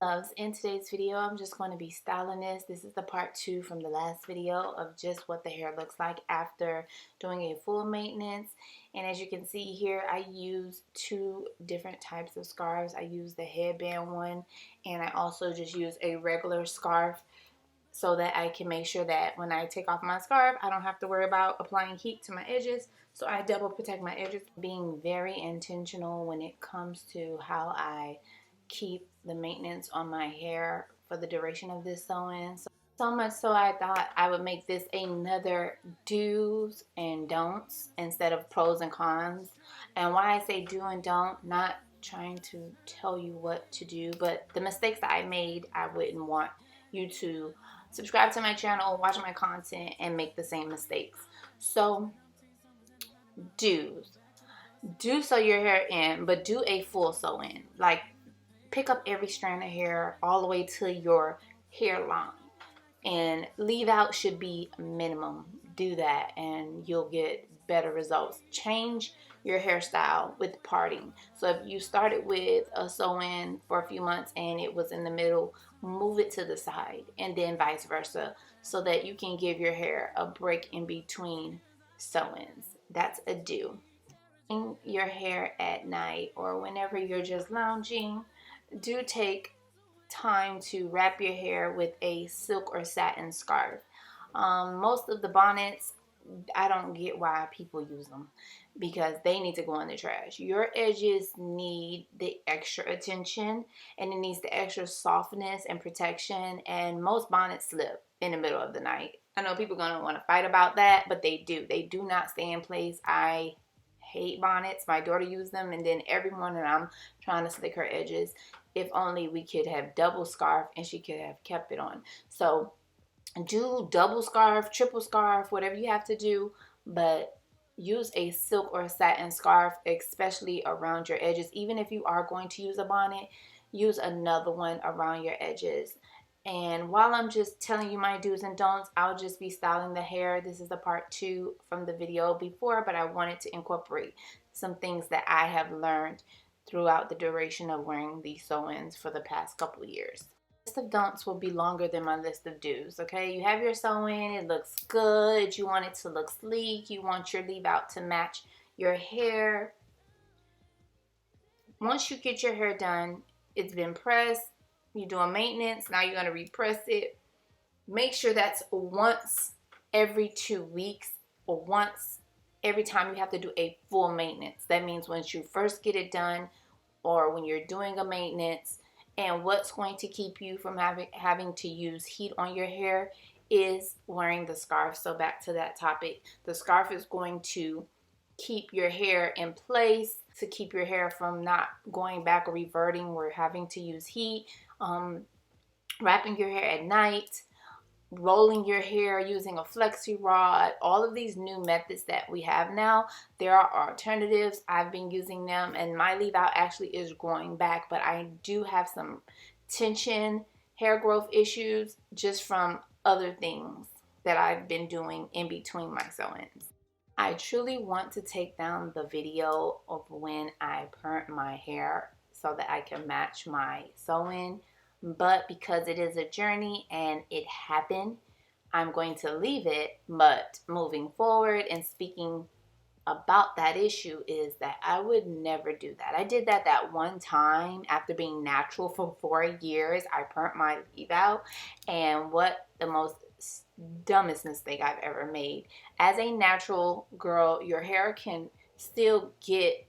Loves, in today's video I'm just going to be styling this. This is the part 2 from the last video of just what the hair looks like after doing a full maintenance. And as you can see here, I use 2 different types of scarves. I use the headband one, and I also just use a regular scarf so that I can make sure that when I take off my scarf, I don't have to worry about applying heat to my edges. So I double protect my edges, being very intentional when it comes to how I keep the maintenance on my hair for the duration of this sewing. So much so I thought I would make this another do's and don'ts instead of pros and cons. And why I say do and don't, not trying to tell you what to do, but the mistakes that I made, I wouldn't want you to subscribe to my channel, watch my content, and make the same mistakes. So do's. Do sew your hair in, but do a full sew in. Like, pick up every strand of hair all the way to your hairline, and leave out should be minimum. Do that and you'll get better results. Change your hairstyle with parting. So if you started with a sew-in for a few months and it was in the middle, move it to the side, and then vice versa, so that you can give your hair a break in between sew-ins. That's a do. Your hair at night or whenever you're just lounging, do take time to wrap your hair with a silk or satin scarf. Most of the bonnets, I don't get why people use them, because they need to go in the trash. Your edges need the extra attention, and it needs the extra softness and protection, and most bonnets slip in the middle of the night. I know people are going to want to fight about that, but they do. They do not stay in place. I hate bonnets. My daughter used them, and then every morning I'm trying to slick her edges. If only we could have double scarf and she could have kept it on. So do double scarf, triple scarf, whatever you have to do, but use a silk or a satin scarf, especially around your edges. Even if you are going to use a bonnet, use another one around your edges. And while I'm just telling you my do's and don'ts, I'll just be styling the hair. This is the part 2 from the video before, but I wanted to incorporate some things that I have learned throughout the duration of wearing these sew-ins for the past couple of years. The list of don'ts will be longer than my list of do's, okay? You have your sew-in, it looks good, you want it to look sleek, you want your leave out to match your hair. Once you get your hair done, it's been pressed, you do a maintenance, now you're going to repress it. Make sure that's once every 2 weeks or once every time you have to do a full maintenance. That means once you first get it done or when you're doing a maintenance. And what's going to keep you from having to use heat on your hair is wearing the scarf. So back to that topic, the scarf is going to keep your hair in place, to keep your hair from not going back or reverting or having to use heat. Wrapping your hair at night, rolling your hair using a flexi rod, all of these new methods that we have now, there are alternatives. I've been using them, and my leave out actually is growing back, but I do have some tension, hair growth issues just from other things that I've been doing in between my sew-ins. I truly want to take down the video of when I permed my hair so that I can match my sew-in, but because it is a journey and it happened, I'm going to leave it. But moving forward and speaking about that issue is that I would never do that. I did that one time after being natural for 4 years. I permed my leave out, and what the most dumbest mistake I've ever made. As a natural girl, your hair can still get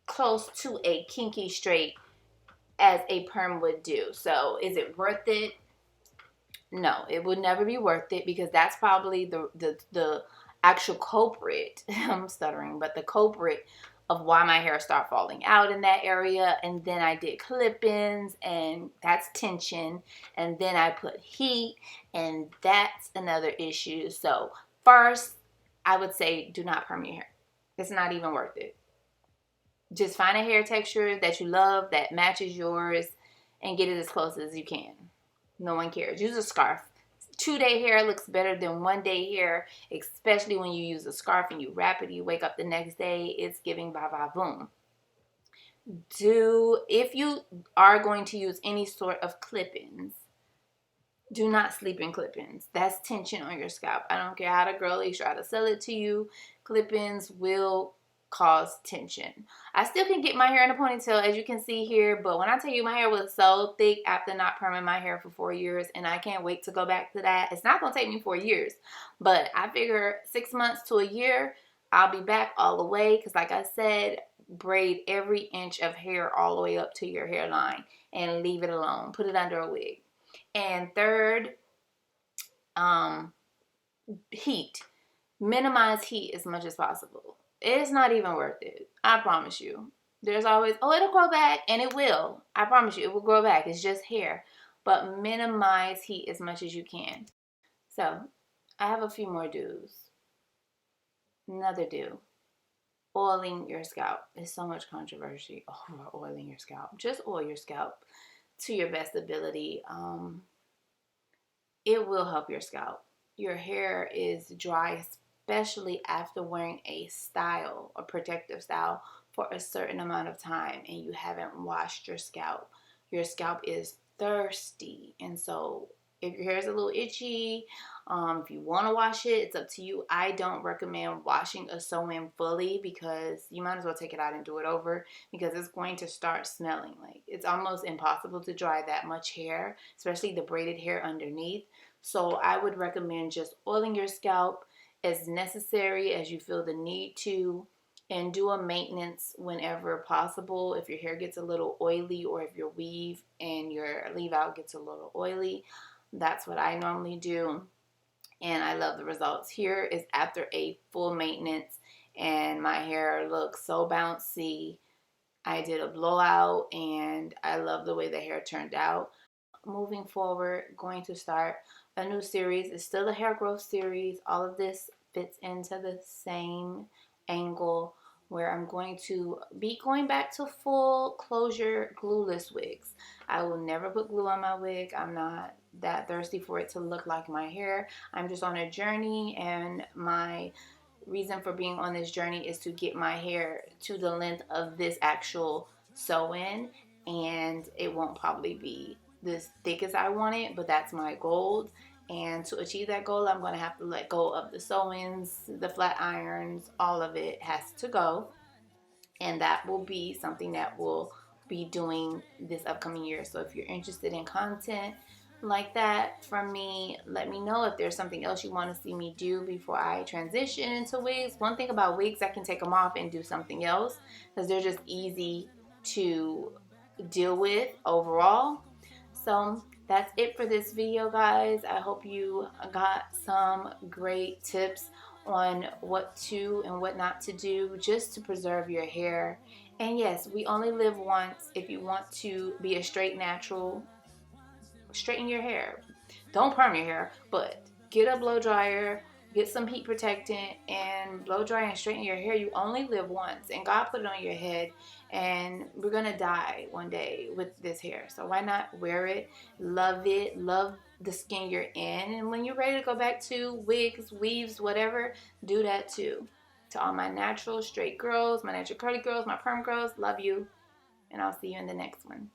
close to a kinky straight as a perm would do. So is it worth it? No, it would never be worth it, because that's probably the actual culprit. I'm stuttering, but the culprit of why my hair started falling out in that area. And then I did clip-ins, and that's tension, and then I put heat, and that's another issue. So first, I would say do not perm your hair. It's not even worth it. Just find a hair texture that you love, that matches yours, and get it as close as you can. No one cares. Use a scarf. 2-day hair looks better than 1-day hair, especially when you use a scarf and you wrap it, you wake up the next day, it's giving ba ba boom. If you are going to use any sort of clip-ins, do not sleep in clip-ins. That's tension on your scalp. I don't care how the girlies try to sell it to you. Clip-ins will cause tension. I still can get my hair in a ponytail, as you can see here, but when I tell you my hair was so thick after not perming my hair for 4 years, and I can't wait to go back to that. It's not going to take me 4 years, but I figure 6 months to a year, I'll be back all the way, because like I said, braid every inch of hair all the way up to your hairline and leave it alone. Put it under a wig. And third, heat. Minimize heat as much as possible. It's not even worth it. I promise you. There's always, oh, it'll grow back, and it will. I promise you, it will grow back. It's just hair. But minimize heat as much as you can. So, I have a few more do's. Another do. Oiling your scalp. There's so much controversy over oiling your scalp. Just oil your scalp to your best ability. It will help your scalp. Your hair is dry, especially after wearing a protective style for a certain amount of time and you haven't washed your scalp. Your scalp is thirsty, and so if your hair is a little itchy, if you want to wash it, it's up to you. I don't recommend washing a sew-in fully, because you might as well take it out and do it over, because it's going to start smelling. Like, it's almost impossible to dry that much hair, especially the braided hair underneath. So I would recommend just oiling your scalp as necessary as you feel the need to, and do a maintenance whenever possible. If your hair gets a little oily, or if your weave and your leave out gets a little oily, that's what I normally do, and I love the results. Here is after a full maintenance, and my hair looks so bouncy. I did a blowout, and I love the way the hair turned out. Moving forward, going to start a new series. It's still a hair growth series. All of this fits into the same angle, where I'm going to be going back to full closure glueless wigs. I will never put glue on my wig. I'm not that thirsty for it to look like my hair. I'm just on a journey, and my reason for being on this journey is to get my hair to the length of this actual sew-in, and it won't probably be this thick as I want it, but that's my goal. And to achieve that goal, I'm going to have to let go of the sew-ins, the flat irons, all of it has to go. And that will be something that we'll be doing this upcoming year. So if you're interested in content like that from me, let me know if there's something else you want to see me do before I transition into wigs. One thing about wigs, I can take them off and do something else, because they're just easy to deal with overall. So that's it for this video, guys. I hope you got some great tips on what to and what not to do just to preserve your hair. And yes, we only live once. If you want to be a straight natural, straighten your hair. Don't perm your hair, but get a blow dryer, get some heat protectant, and blow dry and straighten your hair. You only live once, and God put it on your head, and we're gonna die one day with this hair. So why not wear it, love the skin you're in, and when you're ready to go back to wigs, weaves, whatever, do that too. To all my natural straight girls, my natural curly girls, my perm girls, love you, and I'll see you in the next one.